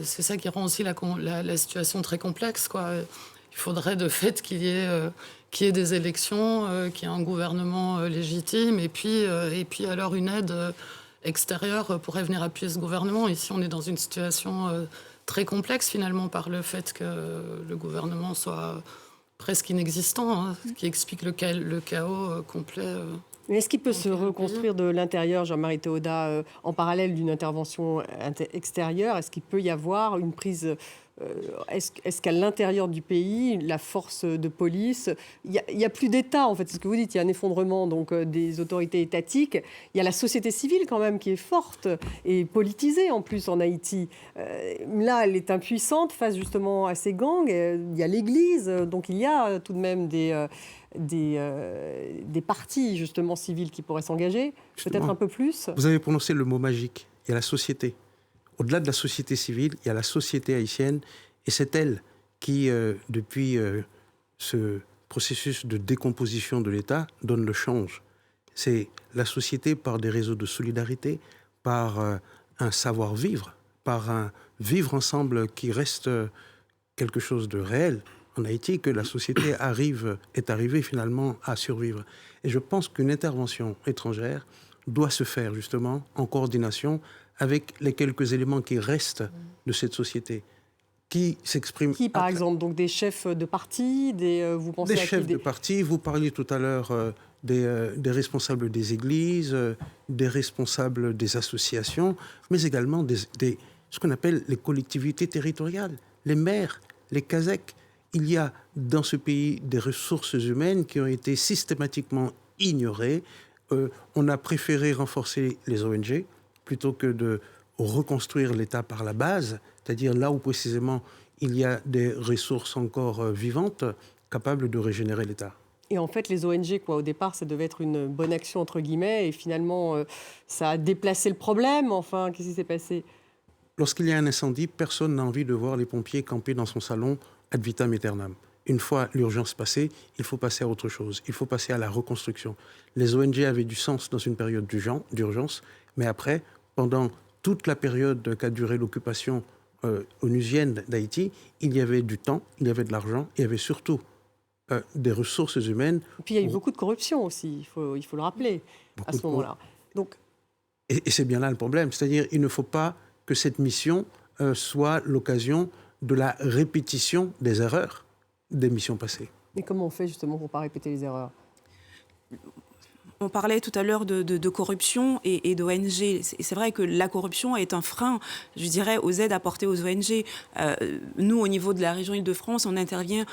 [SPEAKER 3] c'est ça qui rend aussi la situation très complexe, quoi. Il faudrait de fait qu'il y ait des élections, qu'il y ait un gouvernement légitime, et puis alors une aide extérieure pourrait venir appuyer ce gouvernement. Ici, on est dans une situation très complexe, finalement, par le fait que le gouvernement soit presque inexistant, hein, ce qui explique le chaos complet
[SPEAKER 1] Mais est-ce qu'il peut se reconstruire de l'intérieur, Jean-Marie Théodat, en parallèle d'une intervention extérieure? Est-ce qu'il peut y avoir une prise... Est-ce qu'à l'intérieur du pays, la force de police... Il n'y a plus d'État, en fait, c'est ce que vous dites. Il y a un effondrement donc, des autorités étatiques. Il y a la société civile, quand même, qui est forte et politisée, en plus, en Haïti. Là, elle est impuissante face, justement, à ces gangs. Il y a l'Église. Donc, il y a tout de même des partis, justement, civils qui pourraient s'engager, peut-être un peu plus.
[SPEAKER 2] Vous avez prononcé le mot magique. Il y a la société. Au-delà de la société civile, il y a la société haïtienne. Et c'est elle qui, depuis ce processus de décomposition de l'État, donne le change. C'est la société par des réseaux de solidarité, par un savoir-vivre, par un vivre ensemble qui reste quelque chose de réel en Haïti, que la société est arrivée finalement à survivre. Et je pense qu'une intervention étrangère doit se faire justement en coordination avec les quelques éléments qui restent de cette société, qui s'expriment...
[SPEAKER 1] Qui, par exemple, donc des chefs de parti, vous pensez
[SPEAKER 2] des
[SPEAKER 1] à
[SPEAKER 2] chefs de parti, vous parliez tout à l'heure des responsables des églises, des responsables des associations, mais également ce qu'on appelle les collectivités territoriales, les maires, les CASEC. Il y a dans ce pays des ressources humaines qui ont été systématiquement ignorées. On a préféré renforcer les ONG plutôt que de reconstruire l'État par la base, c'est-à-dire là où précisément il y a des ressources encore vivantes capables de régénérer l'État.
[SPEAKER 1] Et en fait, les ONG, au départ, ça devait être une bonne action, entre guillemets, et finalement, ça a déplacé le problème. Enfin, qu'est-ce qui s'est passé?
[SPEAKER 2] Lorsqu'il y a un incendie, personne n'a envie de voir les pompiers camper dans son salon ad vitam aeternam. Une fois l'urgence passée, il faut passer à autre chose. Il faut passer à la reconstruction. Les ONG avaient du sens dans une période d'urgence, mais après, pendant toute la période qu'a duré l'occupation onusienne d'Haïti, il y avait du temps, il y avait de l'argent, il y avait surtout des ressources humaines.
[SPEAKER 1] Et puis il y a eu beaucoup de corruption aussi, il faut le rappeler, à ce moment-là. Donc...
[SPEAKER 2] Et c'est bien là le problème, c'est-à-dire il ne faut pas que cette mission soit l'occasion de la répétition des erreurs des missions passées.
[SPEAKER 1] Mais comment on fait justement pour ne pas répéter les erreurs?
[SPEAKER 7] On parlait tout à l'heure de corruption et d'ONG. C'est vrai que la corruption est un frein, je dirais, aux aides apportées aux ONG. Nous, au niveau de la région Île-de-France, on intervient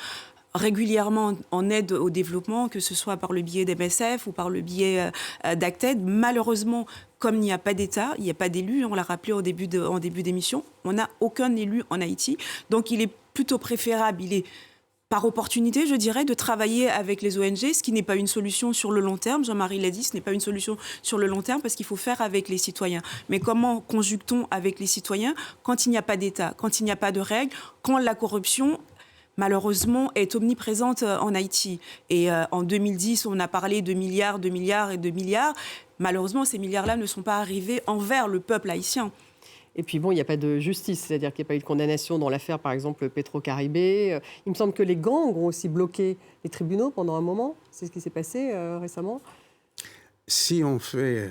[SPEAKER 7] régulièrement en aide au développement, que ce soit par le biais d'MSF ou par le biais d'Acted. Malheureusement, comme il n'y a pas d'État, il n'y a pas d'élus, on l'a rappelé en début d'émission, on n'a aucun élu en Haïti. Donc il est plutôt préférable, il est par opportunité, je dirais, de travailler avec les ONG, ce qui n'est pas une solution sur le long terme. Jean-Marie l'a dit, ce n'est pas une solution sur le long terme parce qu'il faut faire avec les citoyens. Mais comment conjugue-t-on avec les citoyens quand il n'y a pas d'État, quand il n'y a pas de règles, quand la corruption, malheureusement, est omniprésente en Haïti. Et en 2010, on a parlé de milliards, de milliards et de milliards. Malheureusement, ces milliards-là ne sont pas arrivés envers le peuple haïtien.
[SPEAKER 1] Et puis bon, il n'y a pas de justice, c'est-à-dire qu'il n'y a pas eu de condamnation dans l'affaire, par exemple, Petro-Caribé. Il me semble que les gangs ont aussi bloqué les tribunaux pendant un moment. C'est ce qui s'est passé récemment.
[SPEAKER 2] Si on fait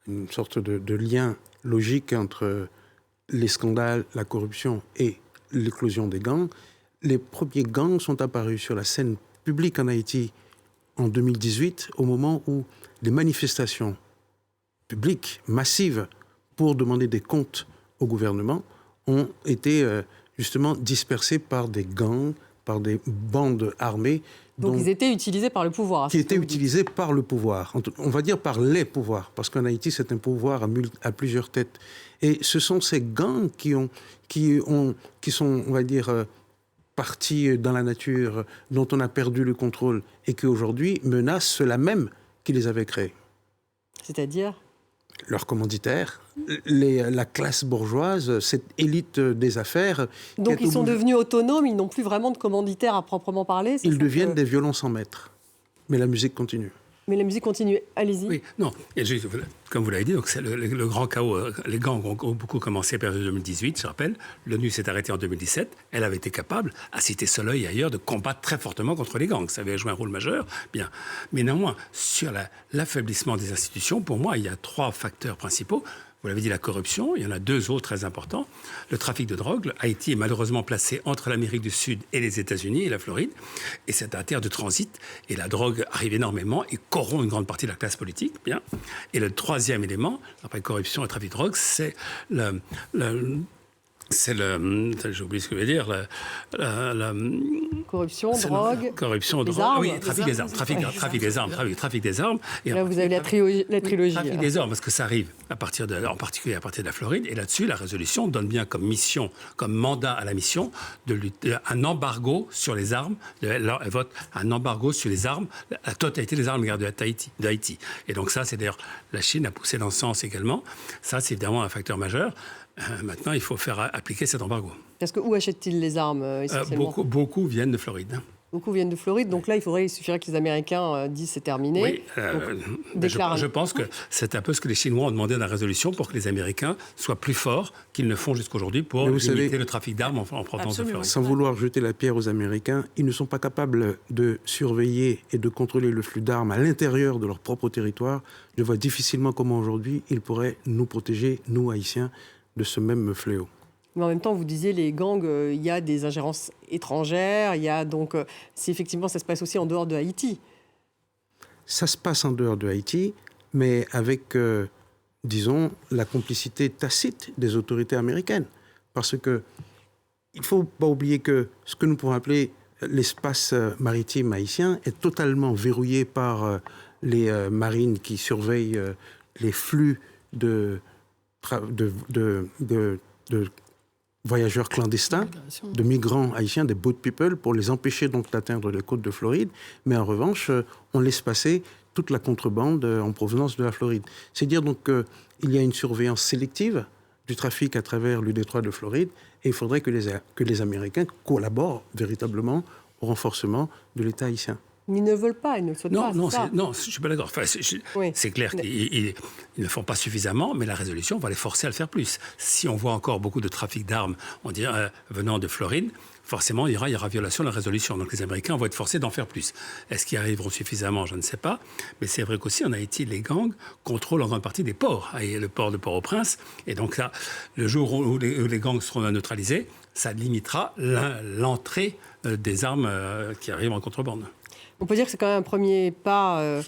[SPEAKER 2] une sorte de lien logique entre les scandales, la corruption et l'éclosion des gangs, les premiers gangs sont apparus sur la scène publique en Haïti en 2018, au moment où des manifestations publiques massives pour demander des comptes au gouvernement ont été justement dispersés par des gangs, par des bandes armées.
[SPEAKER 1] Donc ils étaient utilisés par le pouvoir.
[SPEAKER 2] Qui étaient utilisés par le pouvoir. On va dire par les pouvoirs, parce qu'en Haïti, c'est un pouvoir à plusieurs têtes. Et ce sont ces gangs qui sont, on va dire, partis dans la nature, dont on a perdu le contrôle, et qui aujourd'hui menacent ceux-là même qui les avaient créés.
[SPEAKER 1] C'est-à-dire ?
[SPEAKER 2] Leurs commanditaires, la classe bourgeoise, cette élite des affaires.
[SPEAKER 1] Donc ils sont devenus autonomes, ils n'ont plus vraiment de commanditaires à proprement parler.
[SPEAKER 2] Ils deviennent des violons sans maître. Mais la musique continue.
[SPEAKER 1] Mais la musique continue. Allez-y.
[SPEAKER 8] Oui, non. Et comme vous l'avez dit, donc c'est le grand chaos. Les gangs ont beaucoup commencé à partir de 2018, je rappelle. L'ONU s'est arrêtée en 2017. Elle avait été capable, à Cité Soleil et ailleurs, de combattre très fortement contre les gangs. Ça avait joué un rôle majeur. Bien. Mais néanmoins, sur l'affaiblissement des institutions, pour moi, il y a 3 facteurs principaux. vous l'avez dit, la corruption. Il y en a 2 autres très importants. Le trafic de drogue. Haïti est malheureusement placé entre l'Amérique du Sud et les États-Unis et la Floride. Et c'est un terre de transit. Et la drogue arrive énormément et corrompt une grande partie de la classe politique. Bien. Et le 3e élément, après corruption et trafic de drogue, c'est j'ai oublié ce que je veux dire.
[SPEAKER 1] Corruption, drogue.
[SPEAKER 8] Corruption, drogue.
[SPEAKER 1] Armes.
[SPEAKER 8] Oui, trafic des armes. Trafic des armes. Et
[SPEAKER 1] là, vous avez la trilogie.
[SPEAKER 8] Trafic des armes, parce que ça arrive en particulier à partir de la Floride. Et là-dessus, la résolution donne bien comme mission, comme mandat à la mission, de lutter un embargo sur les armes. Elle vote un embargo sur les armes, la totalité des armes d'Haïti. Et donc ça, c'est d'ailleurs, la Chine a poussé dans ce sens également. Ça, c'est évidemment un facteur majeur. Maintenant, il faut faire appliquer cet embargo.
[SPEAKER 1] Parce que où achètent-ils les armes essentiellement ?
[SPEAKER 8] Beaucoup viennent de Floride.
[SPEAKER 1] Beaucoup viennent de Floride, donc là, il suffirait que les Américains disent c'est terminé.
[SPEAKER 8] Oui, je pense que c'est un peu ce que les Chinois ont demandé dans la résolution pour que les Américains soient plus forts qu'ils ne font jusqu'aujourd'hui pour limiter le trafic d'armes en provenance de Floride.
[SPEAKER 2] Sans vouloir jeter la pierre aux Américains, ils ne sont pas capables de surveiller et de contrôler le flux d'armes à l'intérieur de leur propre territoire. Je vois difficilement comment aujourd'hui ils pourraient nous protéger, nous Haïtiens, de ce même fléau.
[SPEAKER 1] Mais en même temps, vous disiez, les gangs, il y a des ingérences étrangères, il y a donc, si effectivement ça se passe aussi en dehors de Haïti.
[SPEAKER 2] Ça se passe en dehors de Haïti, mais avec, disons, la complicité tacite des autorités américaines. Parce que il ne faut pas oublier que ce que nous pouvons appeler l'espace maritime haïtien est totalement verrouillé par les marines qui surveillent les flux de voyageurs clandestins, de migrants haïtiens, des boat people, pour les empêcher donc d'atteindre les côtes de Floride. Mais en revanche, on laisse passer toute la contrebande en provenance de la Floride. C'est dire donc qu'il y a une surveillance sélective du trafic à travers le détroit de Floride et il faudrait que les Américains collaborent véritablement au renforcement de l'État haïtien.
[SPEAKER 1] Ils ne veulent pas, ils ne le souhaitent pas.
[SPEAKER 8] Non, je ne suis pas d'accord. Enfin, c'est clair qu'ils ne font pas suffisamment, mais la résolution va les forcer à le faire plus. Si on voit encore beaucoup de trafic d'armes, on dirait, venant de Floride, forcément, il y aura violation de la résolution. Donc les Américains vont être forcés d'en faire plus. Est-ce qu'ils arriveront suffisamment ? Je ne sais pas. Mais c'est vrai qu'aussi, en Haïti, les gangs contrôlent en grande partie des ports. Et le port de Port-au-Prince. Et donc là, le jour où les gangs seront neutralisés, ça limitera l'entrée des armes qui arrivent en contrebande.
[SPEAKER 1] On peut dire que c'est quand même un premier pas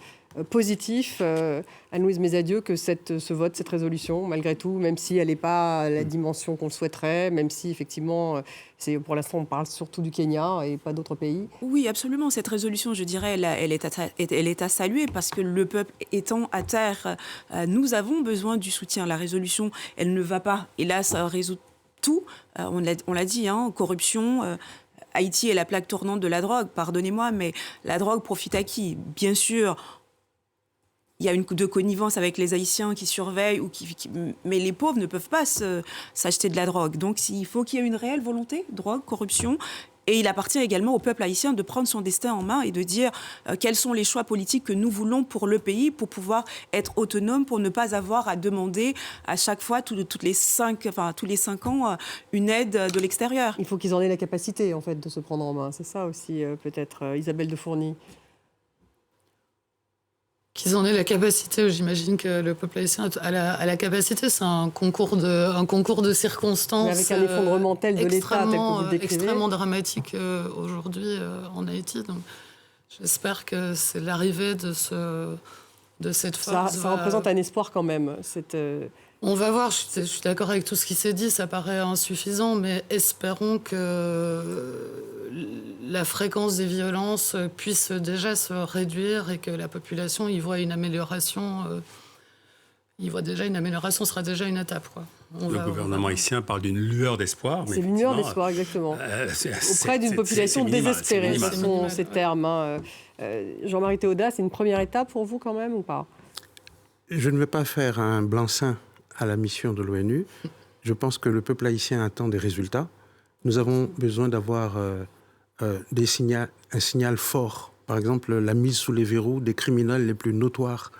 [SPEAKER 1] positif à Louise Mesadieu que ce vote, cette résolution, malgré tout, même si elle n'est pas à la dimension qu'on le souhaiterait, même si effectivement, pour l'instant, on parle surtout du Kenya et pas d'autres pays.
[SPEAKER 7] Oui, absolument. Cette résolution, je dirais, elle est à saluer parce que le peuple étant à terre, nous avons besoin du soutien. La résolution, elle ne va pas, hélas, résoudre tout. On l'a dit, corruption... Haïti est la plaque tournante de la drogue, pardonnez-moi, mais la drogue profite à qui ? Bien sûr, il y a de connivence avec les Haïtiens qui surveillent, mais les pauvres ne peuvent pas s'acheter de la drogue. Donc il faut qu'il y ait une réelle volonté, drogue, corruption. Et il appartient également au peuple haïtien de prendre son destin en main et de dire quels sont les choix politiques que nous voulons pour le pays, pour pouvoir être autonome, pour ne pas avoir à demander à chaque fois, tous les 5 ans, une aide de l'extérieur.
[SPEAKER 1] Il faut qu'ils en aient la capacité, en fait, de se prendre en main. C'est ça aussi, peut-être, Isabelle de Fourny.
[SPEAKER 3] Qu'ils en aient la capacité, j'imagine que le peuple haïtien a la capacité, c'est un concours de circonstances.
[SPEAKER 1] Mais avec un effondrement tel de l'État, tel que vous le décrivez.
[SPEAKER 3] Extrêmement dramatique aujourd'hui en Haïti. Donc, j'espère que c'est l'arrivée de cette force.
[SPEAKER 1] Ça représente un espoir quand même.
[SPEAKER 3] On va voir, je suis d'accord avec tout ce qui s'est dit, ça paraît insuffisant, mais espérons que la fréquence des violences puisse déjà se réduire et que la population y voit une amélioration. Ce sera déjà une étape, quoi.
[SPEAKER 8] Le gouvernement haïtien parle d'une lueur d'espoir.
[SPEAKER 1] C'est une lueur d'espoir, exactement. Auprès d'une population désespérée, ce sont ces termes. Jean-Marie Théodat, c'est une première étape pour vous quand même ou pas ?
[SPEAKER 2] Je ne vais pas faire un blanc-seing à la mission de l'ONU. Je pense que le peuple haïtien attend des résultats. Nous avons besoin d'avoir un signal fort. Par exemple, la mise sous les verrous des criminels les plus notoires,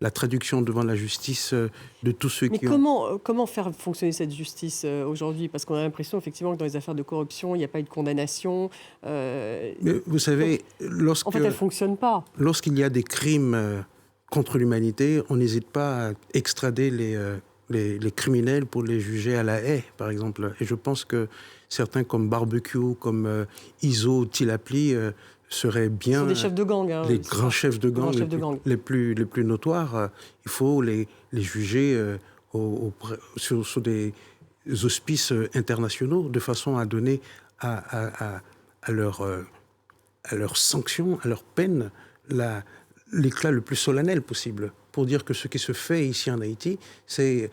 [SPEAKER 2] la traduction devant la justice de tous ceux qui
[SPEAKER 1] ont... comment faire fonctionner cette justice aujourd'hui ? Parce qu'on a l'impression, effectivement, que dans les affaires de corruption, il n'y a pas eu de condamnation.
[SPEAKER 2] Mais vous savez,
[SPEAKER 1] en fait, elle ne fonctionne pas.
[SPEAKER 2] Lorsqu'il y a des crimes contre l'humanité, on n'hésite pas à extrader les criminels pour les juger à La Haye, par exemple. Et je pense que certains comme Barbecue, comme Iso, Tilapli seraient bien...
[SPEAKER 1] Ce sont des chefs de gang. Hein,
[SPEAKER 2] les grands chefs de gang, les plus notoires. Il faut les juger sur des auspices internationaux, de façon à donner à leurs sanctions, à leurs peines, l'éclat le plus solennel possible, pour dire que ce qui se fait ici en Haïti, c'est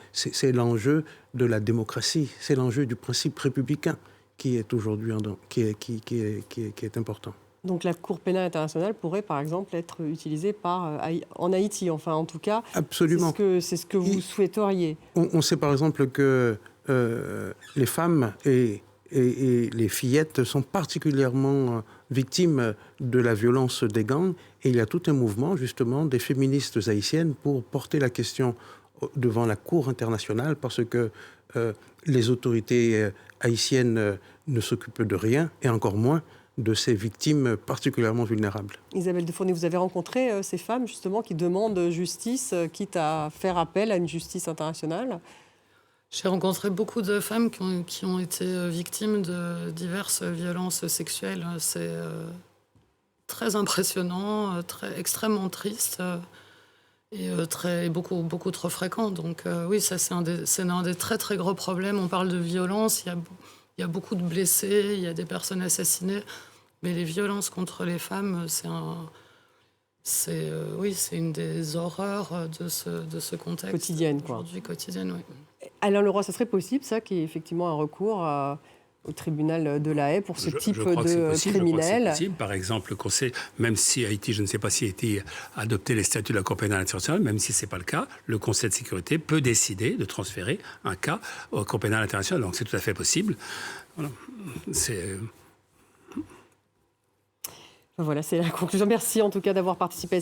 [SPEAKER 2] l'enjeu de la démocratie, c'est l'enjeu du principe républicain qui est aujourd'hui qui est important.
[SPEAKER 1] Donc la Cour pénale internationale pourrait, par exemple, être utilisée en Haïti, enfin en tout cas.
[SPEAKER 2] Absolument.
[SPEAKER 1] C'est ce que vous souhaiteriez.
[SPEAKER 2] On sait par exemple que les femmes et les fillettes sont particulièrement victimes de la violence des gangs. Et il y a tout un mouvement, justement, des féministes haïtiennes pour porter la question devant la Cour internationale, parce que les autorités haïtiennes ne s'occupent de rien, et encore moins de ces victimes particulièrement vulnérables.
[SPEAKER 1] Isabelle Defourny, vous avez rencontré ces femmes, justement, qui demandent justice, quitte à faire appel à une justice internationale?
[SPEAKER 3] J'ai rencontré beaucoup de femmes qui ont été victimes de diverses violences sexuelles. C'est très impressionnant, extrêmement triste et beaucoup trop fréquent. Donc oui, ça c'est un des très très gros problèmes. On parle de violence, il y a beaucoup de blessés, il y a des personnes assassinées, mais les violences contre les femmes, c'est une des horreurs de ce contexte.
[SPEAKER 1] Quotidienne, quoi.
[SPEAKER 3] Aujourd'hui, quotidienne, oui.
[SPEAKER 1] Alain Leroy, ça serait possible, ça, qu'il y ait effectivement un recours au tribunal de La Haye pour ce type de criminel?
[SPEAKER 8] C'est possible. Par exemple, le Conseil, même si Haïti, je ne sais pas si Haïti a adopté les statuts de la Cour pénale internationale, même si ce n'est pas le cas, le Conseil de sécurité peut décider de transférer un cas au Cour pénale internationale. Donc c'est tout à fait possible. Voilà.
[SPEAKER 1] Voilà, c'est la conclusion. Merci en tout cas d'avoir participé à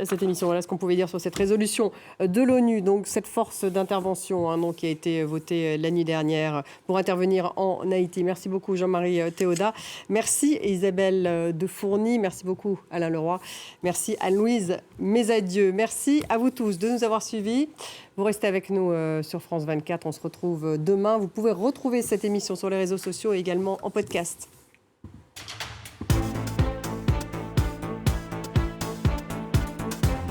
[SPEAKER 1] cette émission. Voilà ce qu'on pouvait dire sur cette résolution de l'ONU. Donc cette force d'intervention qui a été votée la nuit dernière pour intervenir en Haïti. Merci beaucoup Jean-Marie Théodat. Merci Isabelle Defourny. Merci beaucoup Alain Leroy. Merci Anne-Louise Mesadieu. Merci à vous tous de nous avoir suivis. Vous restez avec nous sur France 24. On se retrouve demain. Vous pouvez retrouver cette émission sur les réseaux sociaux et également en podcast.